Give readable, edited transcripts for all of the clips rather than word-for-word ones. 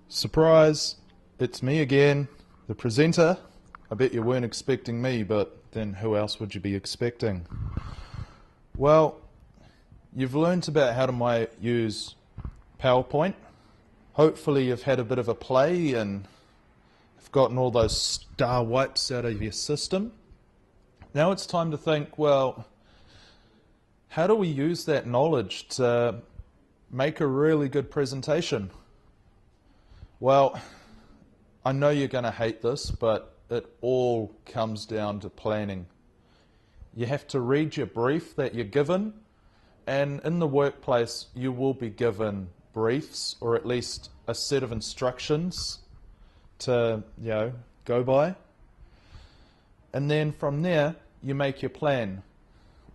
Surprise, it's me again, the presenter. I bet you weren't expecting me, but then who else would you be expecting? Well, you've learned about how to use PowerPoint. Hopefully you've had a bit of a play and have gotten all those star wipes out of your system. Now it's time to think, well, how do we use that knowledge to make a really good presentation? Well, I know you're going to hate this, but it all comes down to planning. You have to read your brief that you're given, and in the workplace you will be given briefs, or at least a set of instructions to, go by. And then from there, you make your plan.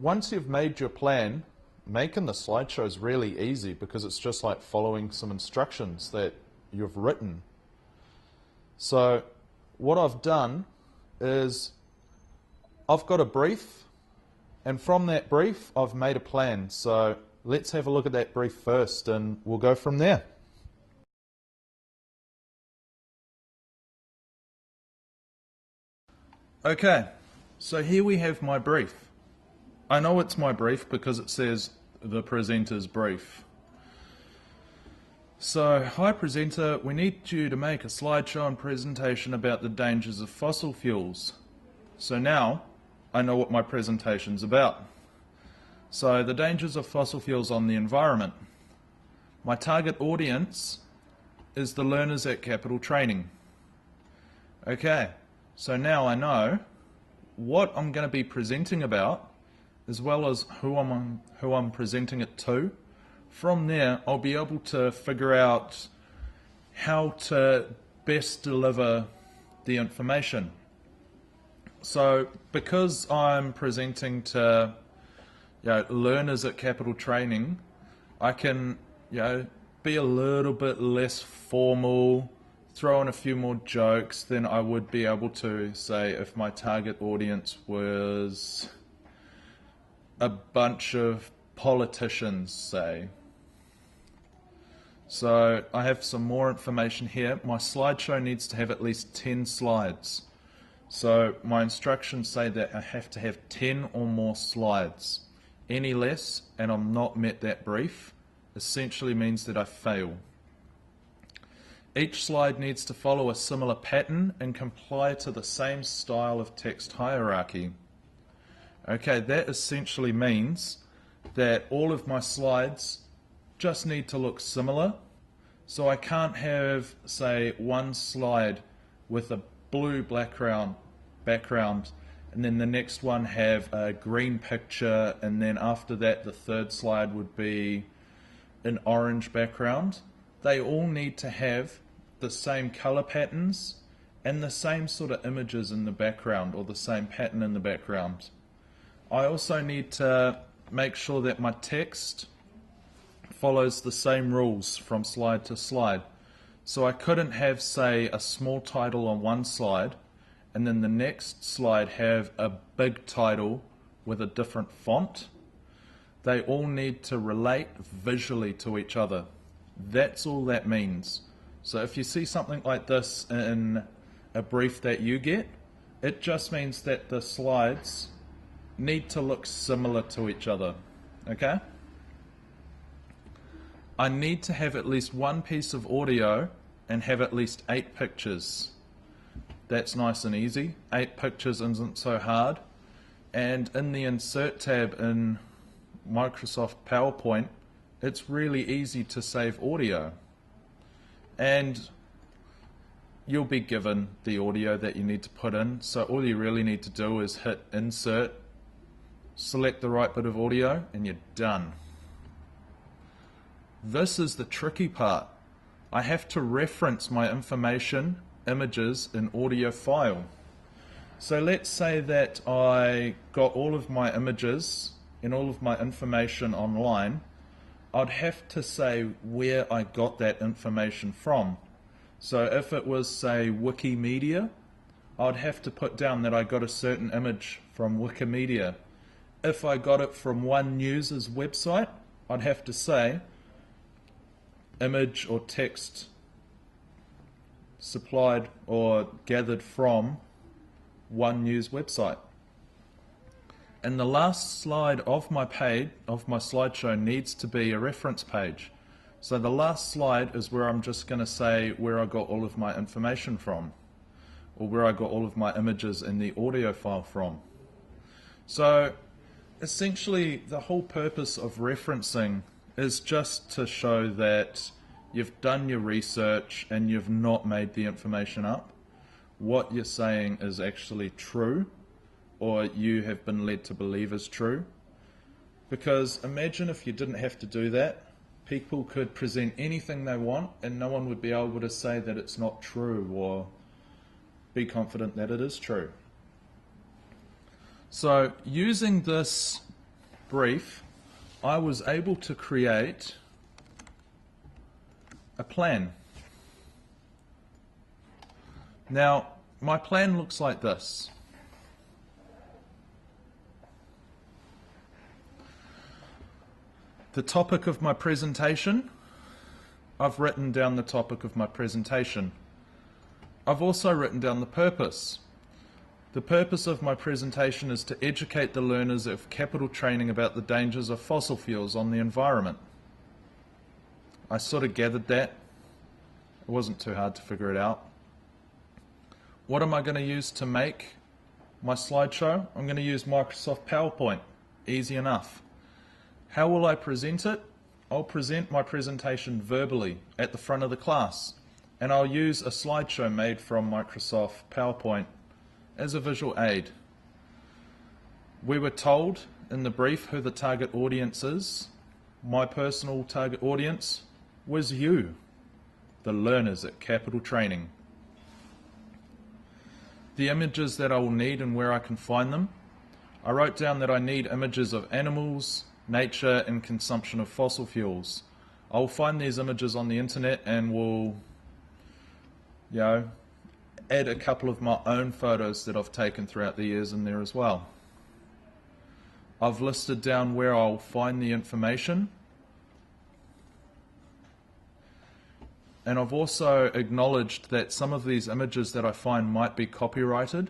Once you've made your plan, making the slideshow is really easy because it's just like following some instructions that you've written. So what I've done is I've got a brief, and from that brief I've made a plan. So let's have a look at that brief first and we'll go from there. Okay, so here we have my brief. I know it's my brief because it says the presenter's brief. So, hi presenter, we need you to make a slideshow and presentation about the dangers of fossil fuels. So now, I know what my presentation's about. So, the dangers of fossil fuels on the environment. My target audience is the learners at Capital Training. Okay, so now I know what I'm going to be presenting about, as well as who I'm presenting it to. From there, I'll be able to figure out how to best deliver the information. So, because I'm presenting to learners at Capital Training, I can be a little bit less formal, throw in a few more jokes than I would be able to, say, if my target audience was a bunch of politicians, say. So I have some more information here. My slideshow needs to have at least 10 slides. So my instructions say that I have to have 10 or more slides. Any less, and I'm not met that brief, essentially means that I fail. Each slide needs to follow a similar pattern and comply to the same style of text hierarchy. Okay, that essentially means that all of my slides just need to look similar. So I can't have, say, one slide with a blue background and then the next one have a green picture, and then after that the third slide would be an orange background. They all need to have the same color patterns and the same sort of images in the background, or the same pattern in the background. I also need to make sure that my text follows the same rules from slide to slide. So I couldn't have, say, a small title on one slide and then the next slide have a big title with a different font. They all need to relate visually to each other. That's all that means. So if you see something like this in a brief that you get, it just means that the slides need to look similar to each other. Okay? I need to have at least one piece of audio and have at least 8 pictures. That's nice and easy. 8 pictures isn't so hard. And in the Insert tab in Microsoft PowerPoint, it's really easy to save audio. And you'll be given the audio that you need to put in. So all you really need to do is hit Insert, select the right bit of audio, and you're done. This is the tricky part. I have to reference my information, images, in audio file. So let's say that I got all of my images and all of my information online. I'd have to say where I got that information from. So if it was, say, Wikimedia, I'd have to put down that I got a certain image from Wikimedia. If I got it from One News's website, I'd have to say image or text supplied or gathered from one news website. And the last slide of my slideshow needs to be a reference page. So the last slide is where I'm just going to say where I got all of my information from, or where I got all of my images in the audio file from. So essentially the whole purpose of referencing is just to show that you've done your research and you've not made the information up. What you're saying is actually true, or you have been led to believe is true. Because imagine if you didn't have to do that, people could present anything they want and no one would be able to say that it's not true or be confident that it is true. So using this brief, I was able to create a plan. Now, my plan looks like this. The topic of my presentation, I've written down the topic of my presentation. I've also written down the purpose. The purpose of my presentation is to educate the learners of capital training about the dangers of fossil fuels on the environment. I sort of gathered that. It wasn't too hard to figure it out. What am I going to use to make my slideshow? I'm going to use Microsoft PowerPoint. Easy enough. How will I present it? I'll present my presentation verbally at the front of the class, and I'll use a slideshow made from Microsoft PowerPoint as a visual aid. We were told in the brief who the target audience is. My personal target audience was you, the learners at Capital Training. The images that I will need and where I can find them. I wrote down that I need images of animals, nature and consumption of fossil fuels. I'll find these images on the internet and will, add a couple of my own photos that I've taken throughout the years in there as well. I've listed down where I'll find the information, and I've also acknowledged that some of these images that I find might be copyrighted,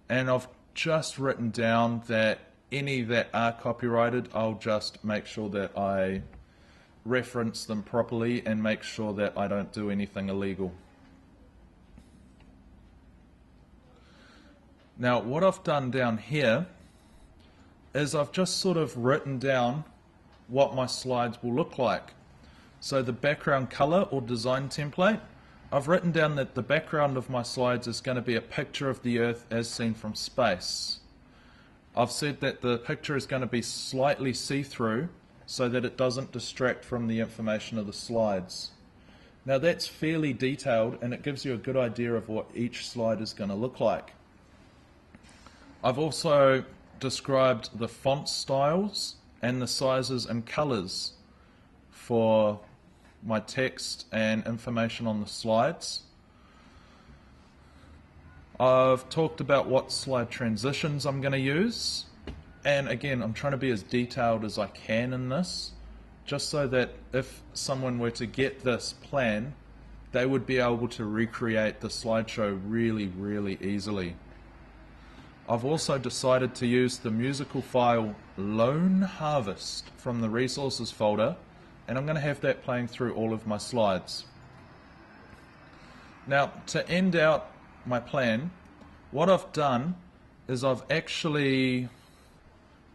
and I've just written down that any that are copyrighted, I'll just make sure that I reference them properly and make sure that I don't do anything illegal. Now, what I've done down here is I've just sort of written down what my slides will look like. So the background color or design template, I've written down that the background of my slides is going to be a picture of the Earth as seen from space. I've said that the picture is going to be slightly see-through so that it doesn't distract from the information of the slides. Now that's fairly detailed and it gives you a good idea of what each slide is going to look like. I've also described the font styles and the sizes and colors for my text and information on the slides. I've talked about what slide transitions I'm going to use, and again I'm trying to be as detailed as I can in this, just so that if someone were to get this plan, they would be able to recreate the slideshow really easily. I've also decided to use the musical file Lone Harvest from the resources folder, and I'm going to have that playing through all of my slides. Now, to end out my plan, what I've done is I've actually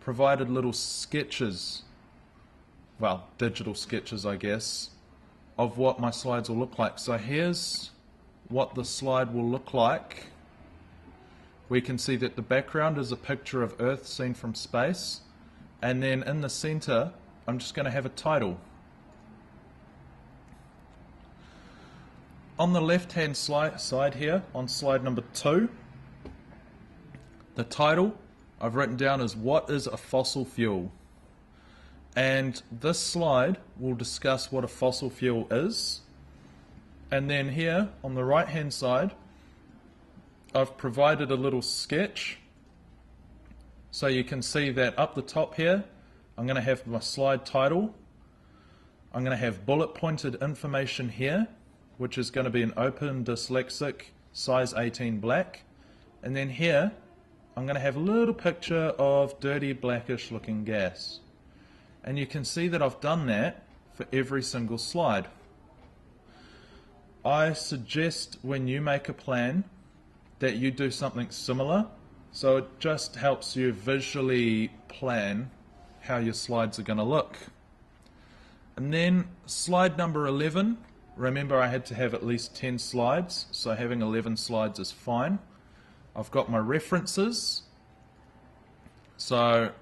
provided little sketches, well, digital sketches I guess, of what my slides will look like. So here's what the slide will look like. We can see that the background is a picture of Earth seen from space, and then in the center I'm just going to have a title. On the left hand side here, on slide number 2, the title I've written down is "What is a fossil fuel?" And this slide will discuss what a fossil fuel is. And then here on the right hand side, I've provided a little sketch so you can see that up the top here I'm going to have my slide title, I'm going to have bullet pointed information here, which is going to be an open dyslexic size 18 black. And then here, I'm going to have a little picture of dirty blackish looking gas. And you can see that I've done that for every single slide. I suggest when you make a plan that you do something similar, so it just helps you visually plan how your slides are going to look. And then slide number 11, remember I had to have at least 10 slides, so having 11 slides is fine. I've got my references, so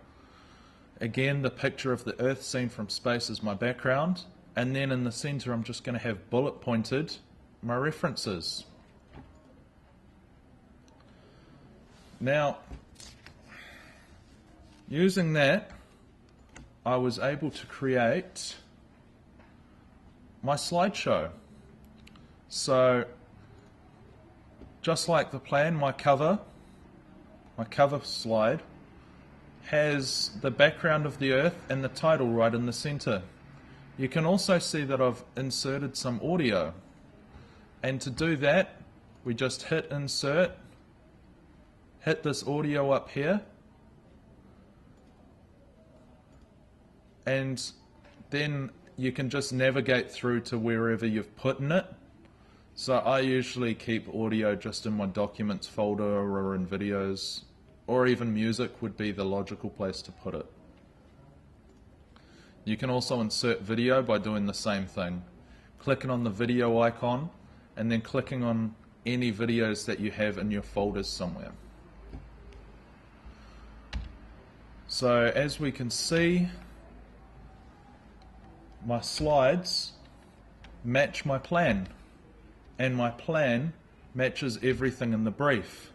again the picture of the Earth seen from space is my background, and then in the center I'm just going to have bullet pointed my references. Now, using that, I was able to create my slideshow. So, just like the plan, my cover slide has the background of the Earth and the title right in the center. You can also see that I've inserted some audio. And to do that, we just hit insert, hit this audio up here, and then you can just navigate through to wherever you've put in it. So I usually keep audio just in my documents folder or in videos, or even music would be the logical place to put it. You can also insert video by doing the same thing. Clicking on the video icon and then clicking on any videos that you have in your folders somewhere. So as we can see, my slides match my plan, and my plan matches everything in the brief.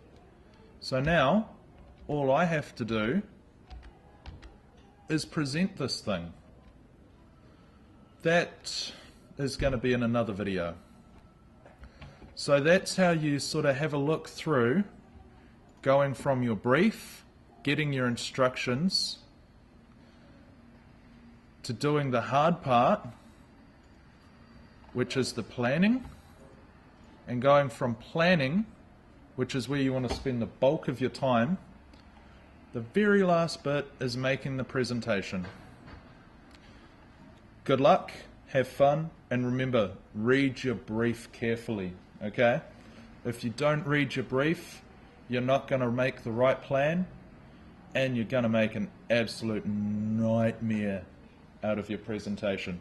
So now all I have to do is present this thing. That is going to be in another video. So that's how you sort of have a look through going from your brief, getting your instructions, to doing the hard part, which is the planning, and going from planning, which is where you want to spend the bulk of your time, the very last bit is making the presentation. Good luck, have fun, and remember, read your brief carefully, okay? If you don't read your brief, you're not going to make the right plan, and you're going to make an absolute nightmare out of your presentation.